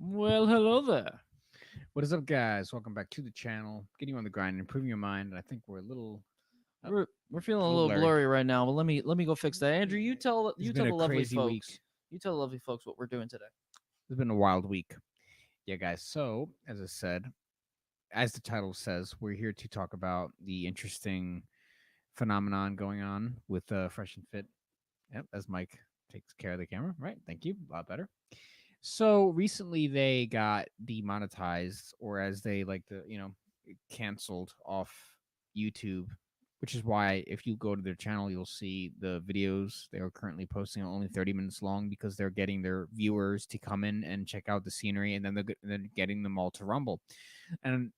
Well, hello there. What is up, guys? Welcome back to the channel. Getting you on the grind, improving your mind. I think we're a little, uh, We're feeling a little little blurry. blurry right now, but let me go fix that. Andrew, It's you been tell a the lovely crazy folks. week. You tell the lovely folks what we're doing today. It's been a wild week. Yeah, guys. So, as I said, as the title says, we're here to talk about the interesting phenomenon going on with Fresh and Fit. Yep, as Mike takes care of the camera. Right. Thank you. A lot better. So recently they got demonetized, or as they like to, canceled off YouTube, which is why if you go to their channel, you'll see the videos they are currently posting are only 30 minutes long because they're getting their viewers to come in and check out the scenery, and then they're getting them all to rumble. And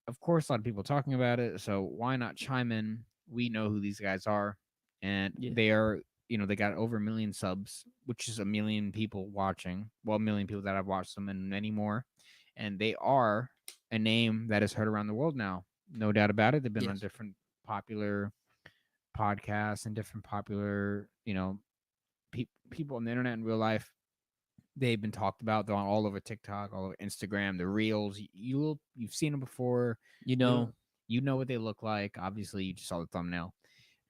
of course, a lot of people talking about it. So why not chime in? We know who these guys are, and Yeah. they are. They got over 1 million subs, which is 1 million people watching. Well, 1 million people that have watched them, and many more. And they are a name that is heard around the world now. No doubt about it. They've been on Yes. different popular podcasts and different popular, people on the internet in real life. They've been talked about. They're on all over TikTok, all over Instagram, the reels. You've seen them before. You You'll know. you know what they look like. Obviously, you just saw the thumbnail.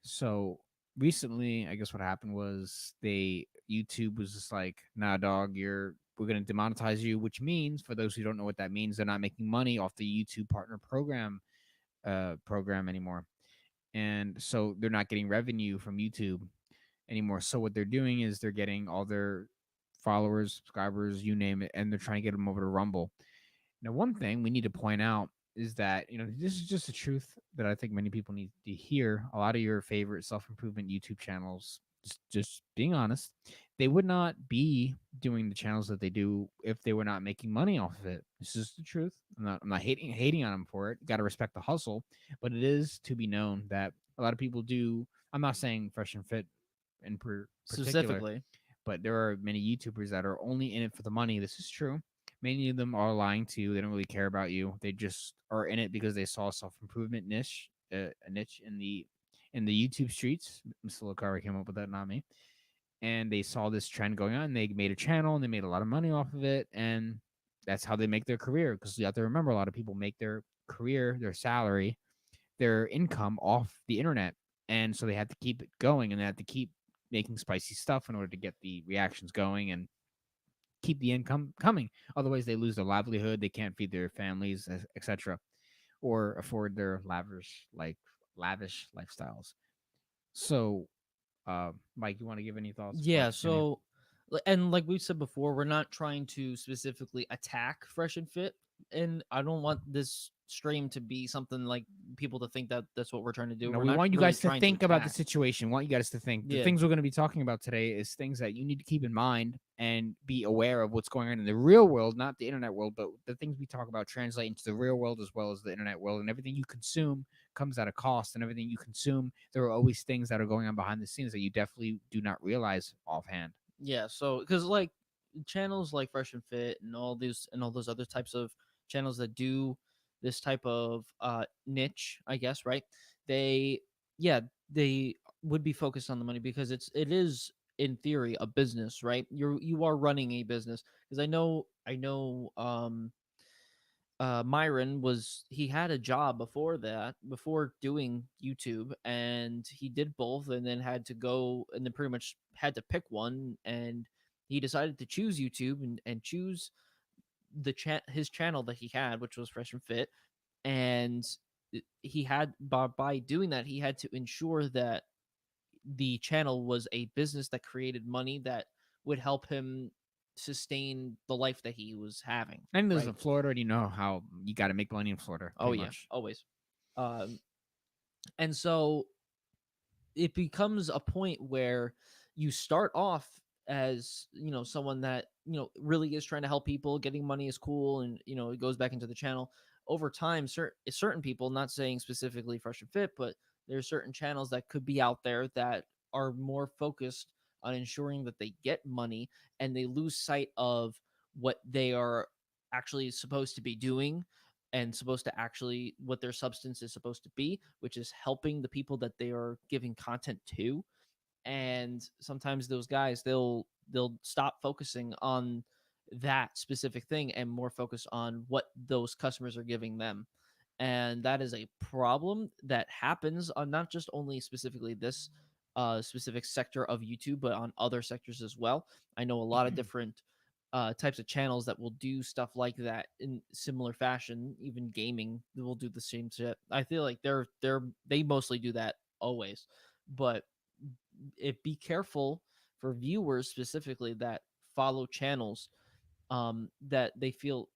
So recently, I guess what happened was YouTube was just like, nah, dog, we're gonna demonetize you, which means for those who don't know what that means, they're not making money off the YouTube partner program anymore. And so they're not getting revenue from YouTube anymore. So what they're doing is they're getting all their followers, subscribers, you name it, and they're trying to get them over to Rumble. Now, one thing we need to point out is that this is just the truth that I think many people need to hear. A lot of your favorite self improvement YouTube channels, just being honest, they would not be doing the channels that they do if they were not making money off of it. This is the truth. I'm not hating on them for it. Got to respect the hustle, but it is to be known that a lot of people do. I'm not saying Fresh and Fit in particular, Specifically. but there are many YouTubers that are only in it for the money. This is true. Many of them are lying to you. They don't really care about you. They just are in it because they saw a self improvement niche, a niche in the YouTube streets. Mr. Lucara came up with that, not me. And they saw this trend going on. And they made a channel and they made a lot of money off of it, and that's how they make their career. Because you have to remember, a lot of people make their career, their salary, their income off the internet, and so they had to keep it going, and they had to keep making spicy stuff in order to get the reactions going and keep the income coming. Otherwise, they lose their livelihood. They can't feed their families, etc., or afford their lavish lifestyles. So, Mike, you want to give any thoughts before I Yeah, continue? so and like we said before, we're not trying to specifically attack Fresh and Fit, and I don't want this stream to be something like people to think that that's what we're trying to do. No, We're we not want you really guys to trying to think about the attack. situation. We want you guys to think. The Yeah. things we're going to be talking about today is things that you need to keep in mind and be aware of what's going on in the real world, not the internet world, but the things we talk about translate into the real world as well as the internet world. And everything you consume comes at a cost, and everything you consume, there are always things that are going on behind the scenes that you definitely do not realize offhand. Yeah, so because like channels like Fresh and Fit and all those other types of channels that do this type of niche, I guess, right? They yeah, they would be focused on the money because it is in theory a business, right? You are running a business because I know Myron was he had a job before that, before doing YouTube, and he did both, and then had to go, and then pretty much had to pick one, and he decided to choose YouTube and choose his channel that he had, which was Fresh and Fit, and he had by doing that he had to ensure that the channel was a business that created money that would help him sustain the life that he was having, And lives right? in Florida, and you know how you got to make money in Florida, Oh pretty yeah, much. always. Um, and so it becomes a point where you start off as someone that really is trying to help people. Getting money is cool, and it goes back into the channel over time. Certain people, not saying specifically Fresh and Fit, but there's certain channels that could be out there that are more focused on ensuring that they get money, and they lose sight of what they are actually supposed to be doing, and supposed to actually what their substance is supposed to be, which is helping the people that they are giving content to. And sometimes those guys, they'll stop focusing on that specific thing and more focused on what those customers are giving them. And that is a problem that happens on not just only specifically this specific sector of YouTube, but on other sectors as well. I know a lot of different types of channels that will do stuff like that in similar fashion. Even gaming will do the same shit. I feel like they mostly do that always, but be careful for viewers specifically that follow channels that they feel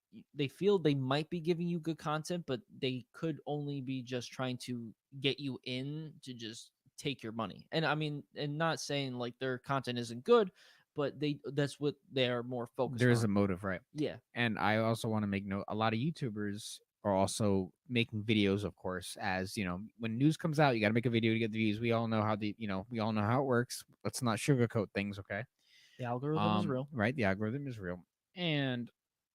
they might be giving you good content, but they could only be just trying to get you in to just take your money. And I mean, and not saying like their content isn't good, but that's what they are more focused There's a on. motive, right? Yeah, And I also want to make note, a lot of YouTubers are also making videos, of course, as when news comes out, you got to make a video to get the views. We all know how we all know how it works. Let's not sugarcoat things, okay? the algorithm is real. Right, the algorithm is real. And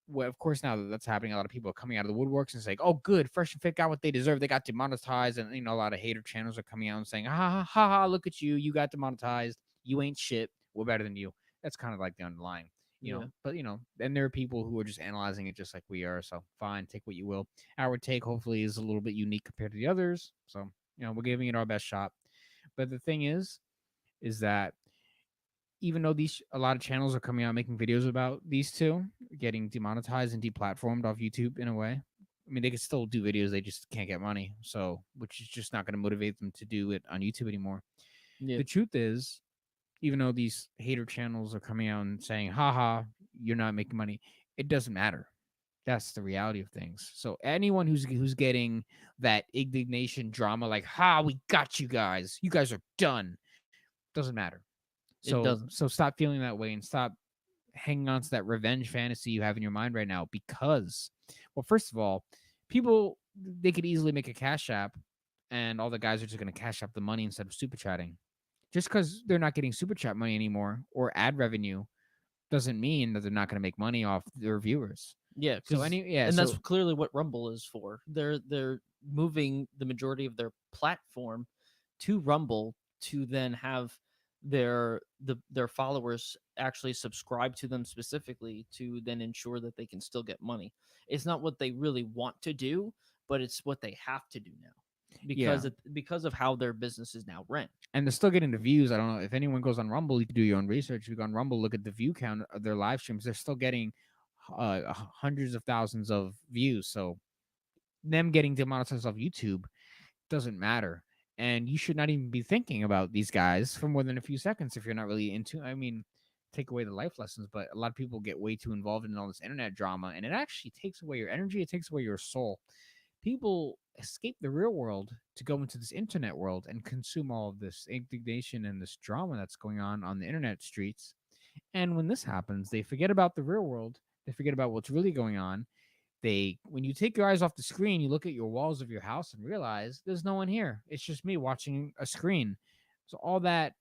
well, of course, now that that's happening, a lot of people are coming out of the woodworks and saying, "Oh, good, Fresh and Fit got what they deserve. They got demonetized," and a lot of hater channels are coming out and saying, "Ha ha ha ha! Look at you, you got demonetized. You ain't shit. We're better than you." That's kind of like the underlying, Yeah, But then there are people who are just analyzing it just like we are. So fine, take what you will. Our take hopefully is a little bit unique compared to the others. So we're giving it our best shot. But the thing is that even though these a lot of channels are coming out making videos about these two getting demonetized and deplatformed off YouTube in a way. I mean, they could still do videos, they just can't get money. So, which is just not going to motivate them to do it on YouTube anymore. yeah, The truth is, even though these hater channels are coming out and saying, haha, you're not making money, it doesn't matter. That's the reality of things. So anyone who's getting that indignation drama, like, ha, we got you guys. You guys are done. Doesn't matter. it So doesn't. so stop feeling that way and stop hanging on to that revenge fantasy you have in your mind right now because, well, first of all, people, they could easily make a cash app and all the guys are just going to cash up the money instead of super chatting. Just because they're not getting super chat money anymore or ad revenue doesn't mean that they're not going to make money off their viewers. Yeah, So because and that's so clearly what Rumble is for. They're moving the majority of their platform to Rumble to then have their followers actually subscribe to them specifically to then ensure that they can still get money. It's not what they really want to do, but it's what they have to do now yeah, because of how their business is now ran. and they're still getting the views. I don't know if anyone goes on Rumble, you can do your own research. If you go on Rumble, look at the view count of their live streams. They're still getting hundreds of thousands of views. So them getting demonetized off YouTube doesn't matter. And you should not even be thinking about these guys for more than a few seconds if you're not really into. I mean, take away the life lessons, but a lot of people get way too involved in all this internet drama, and it actually takes away your energy. It takes away your soul. People escape the real world to go into this internet world and consume all of this indignation and this drama that's going on the internet streets. And when this happens, they forget about the real world. They forget about what's really going on. When you take your eyes off the screen, you look at your walls of your house and realize there's no one here. It's just me watching a screen. So all that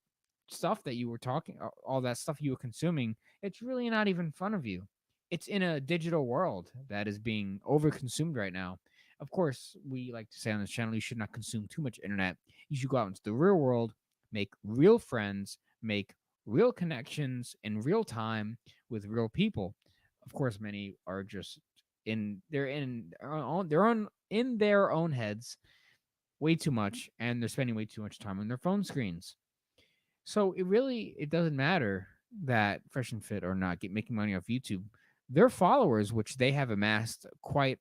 stuff that you were talking, all that stuff you were consuming, it's really not even fun of you. It's in a digital world that is being overconsumed right now. Of course, we like to say on this channel, you should not consume too much internet. You should go out into the real world, make real friends, make real connections in real time with real people. Of course, many are just in their own heads way too much, and they're spending way too much time on their phone screens. So it doesn't matter that Fresh and Fit are not making money off YouTube. Their followers, which they have amassed quite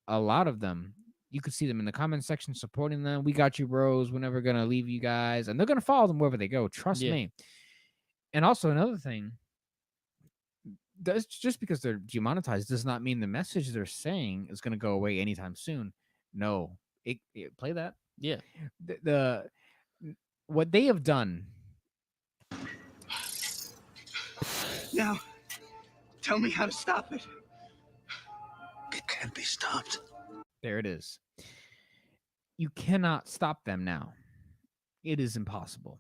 a lot of them, you could see them in the comment section supporting them. We got you, bros. We're never gonna leave you guys, and they're gonna follow them wherever they go. Trust Yeah, me. And also another thing, that's just because they're demonetized does not mean the message they're saying is going to go away anytime soon. No, play that. yeah, The what they have done. Now, tell me how to stop it. It can't be stopped. There it is. You cannot stop them now. It is impossible.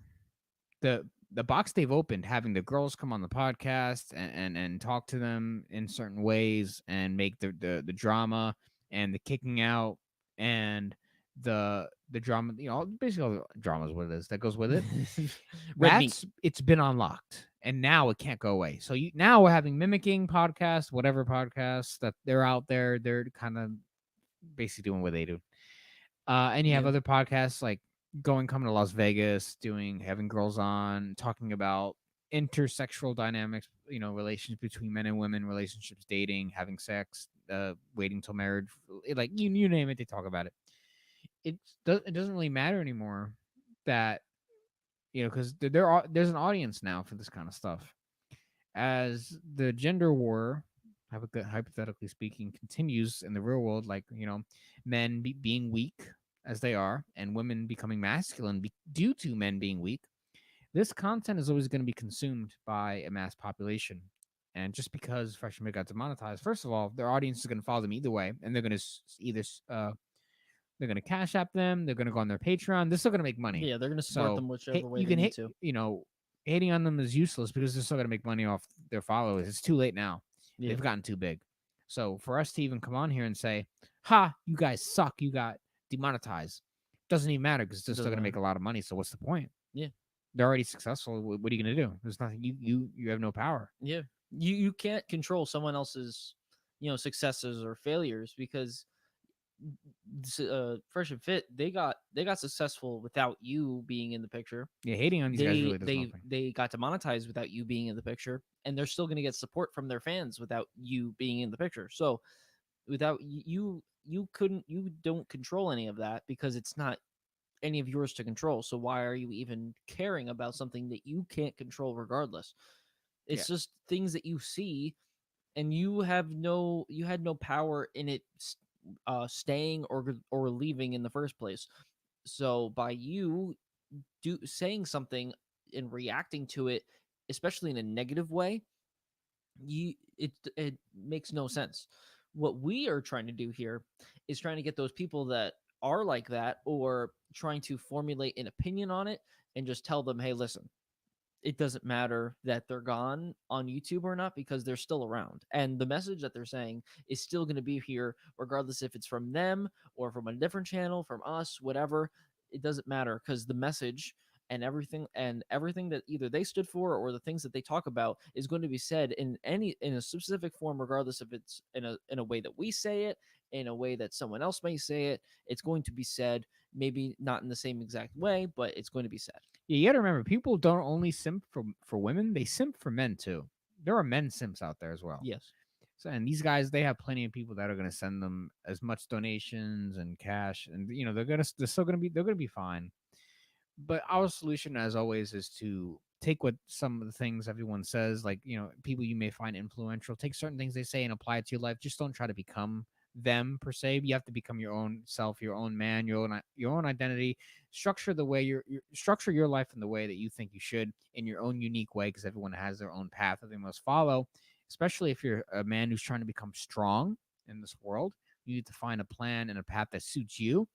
The box they've opened, having the girls come on the podcast and talk to them in certain ways and make the drama and the kicking out and the drama, basically all the drama is what it is that goes with it. red meat. It's been unlocked. and now it can't go away. So now we're having mimicking podcasts, whatever podcasts that they're out there. They're kind of basically doing what they do. And you have Yeah. other podcasts like coming to Las Vegas, having girls on, talking about intersexual dynamics, relations between men and women, relationships, dating, having sex, waiting till marriage, like you name it, they talk about it. It doesn't really matter anymore that because there's an audience now for this kind of stuff. As the gender war, hypothetically speaking, continues in the real world, like men being weak as they are, and women becoming masculine due to men being weak, this content is always going to be consumed by a mass population. And just because Fresh and Fit got demonetized, first of all, their audience is going to follow them either way, and they're going to either they're going to cash app them. They're going to go on their Patreon. They're still going to make money. Yeah, they're gonna support So them whichever way you they can need hate, to. hating on them is useless because they're still going to make money off their followers. It's too late now. Yeah. They've gotten too big. So for us to even come on here and say, "Ha, you guys suck. You got demonetized," doesn't even matter because they're still Doesn't going to make matter. a lot of money. So what's the point? Yeah. They're already successful. What are you going to do? There's nothing. You have no power. Yeah. You can't control someone else's, successes or failures because Fresh and Fit, they got successful without you being in the picture. Yeah, hating on these guys They really does they nothing. they got demonetized without you being in the picture, and they're still going to get support from their fans without you being in the picture. So without you don't control any of that because it's not any of yours to control. So why are you even caring about something that you can't control regardless? Yeah. It's just things that you see, and you had no power in it staying or leaving in the first place. So by you saying something and reacting to it, especially in a negative way, it makes no sense. What we are trying to do here is trying to get those people that are like that or trying to formulate an opinion on it and just tell them, hey, listen, it doesn't matter that they're gone on YouTube or not because they're still around. And the message that they're saying is still going to be here, regardless if it's from them or from a different channel, from us, whatever. It doesn't matter because the message and everything that either they stood for or the things that they talk about is going to be said in a specific form, regardless if it's in a way that we say it, in a way that someone else may say it. It's going to be said, maybe not in the same exact way, but it's going to be said. Yeah, you got to remember, people don't only simp for women; they simp for men too. There are men simps out there as well. Yes. So, and these guys, they have plenty of people that are going to send them as much donations and cash, and they're gonna be fine. But our solution, as always, is to take what some of the things everyone says, like people you may find influential, take certain things they say and apply it to your life. Just don't try to become them per se. You have to become your own self, your own man, your own identity. Structure the way structure your life in the way that you think you should, in your own unique way, because everyone has their own path that they must follow. Especially if you're a man who's trying to become strong in this world, you need to find a plan and a path that suits you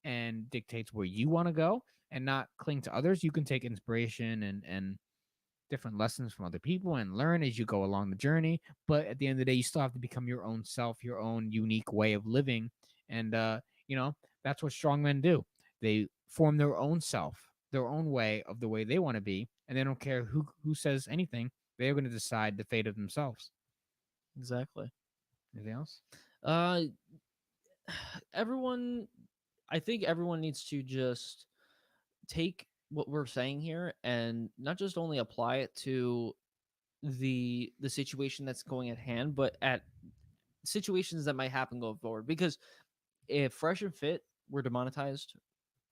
and dictates where you want to go, and not cling to others. You can take inspiration and different lessons from other people and learn as you go along the journey. But at the end of the day, you still have to become your own self, your own unique way of living. And, that's what strong men do. They form their own self, their own way of the way they want to be. And they don't care who says anything. They're going to decide the fate of themselves. Exactly. Anything else? Uh, everyone, I think everyone needs to just take what we're saying here and not just only apply it to the situation that's going at hand, but at situations that might happen going forward. Because if Fresh and Fit were demonetized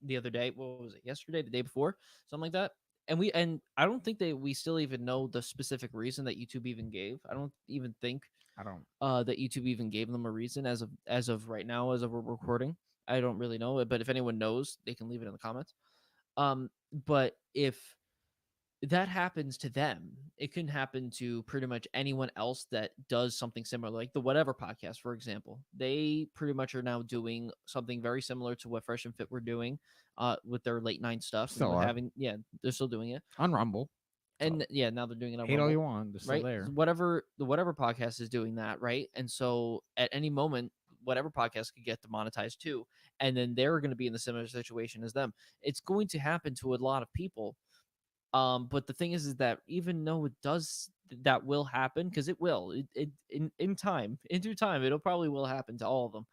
the other day, what was it? Yesterday, the day before, something like that. And I don't think we still even know the specific reason that YouTube even gave. I don't even think I don't. that YouTube even gave them a reason as of right now, as of we're recording. I don't really know it, but if anyone knows, they can leave it in the comments. But if that happens to them, it can happen to pretty much anyone else that does something similar, like the Whatever podcast, for example. They pretty much are now doing something very similar to what Fresh and Fit were doing, with their late night stuff and Still are. yeah, they're still doing it, On Rumble. So, and yeah, now they're doing it on hate all Rumble, you want. They're still right? there. The Whatever podcast is doing that, right? And so at any moment, Whatever podcast could get demonetized too, and then they're going to be in the similar situation as them. It's going to happen to a lot of people. But the thing is that even though it does, that will happen, because it will. It in time, in due time, it'll probably will happen to all of them.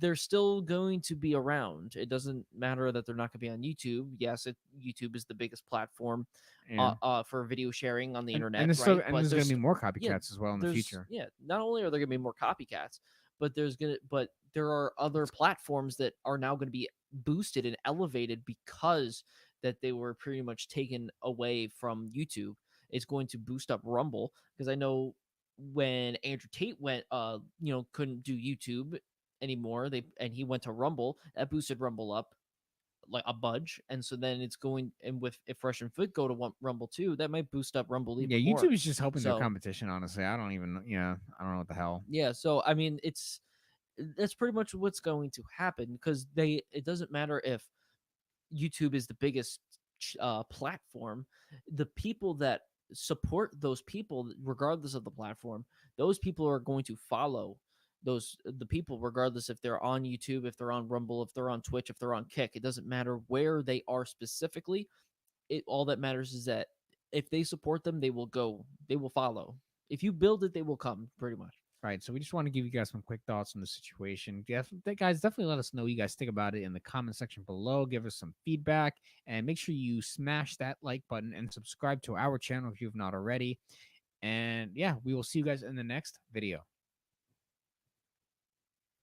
They're still going to be around. It doesn't matter that they're not going to be on YouTube. Yes, YouTube is the biggest platform Yeah. for video sharing on the And internet, right? But there's gonna be more yeah, copycats as well in the future. not only are there going to be more copycats, but there are other platforms that are now going to be boosted and elevated because that they were pretty much taken away from YouTube. It's going to boost up Rumble, because I know when Andrew Tate went, couldn't do YouTube anymore, and he went to Rumble, that boosted Rumble up like a budge. And so then it's going, and with if Fresh and Fit go to Rumble too, that might boost up Rumble Yeah, even more. YouTube is just helping their So competition. Honestly, I don't even. Yeah, I don't know what the hell. yeah, so I mean, that's pretty much what's going to happen, because it doesn't matter if YouTube is the biggest platform. The people that support those people, regardless of the platform, those people are going to follow the people, regardless if they're on YouTube, if they're on Rumble, if they're on Twitch, if they're on Kick. It doesn't matter where they are specifically. It all that matters is that if they support them, they will go. They will follow. If you build it, they will come. Pretty much. Right. So we just want to give you guys some quick thoughts on the situation. Guys, definitely let us know what you guys think about it in the comment section below. Give us some feedback and make sure you smash that like button and subscribe to our channel if you've not already. And yeah, we will see you guys in the next video.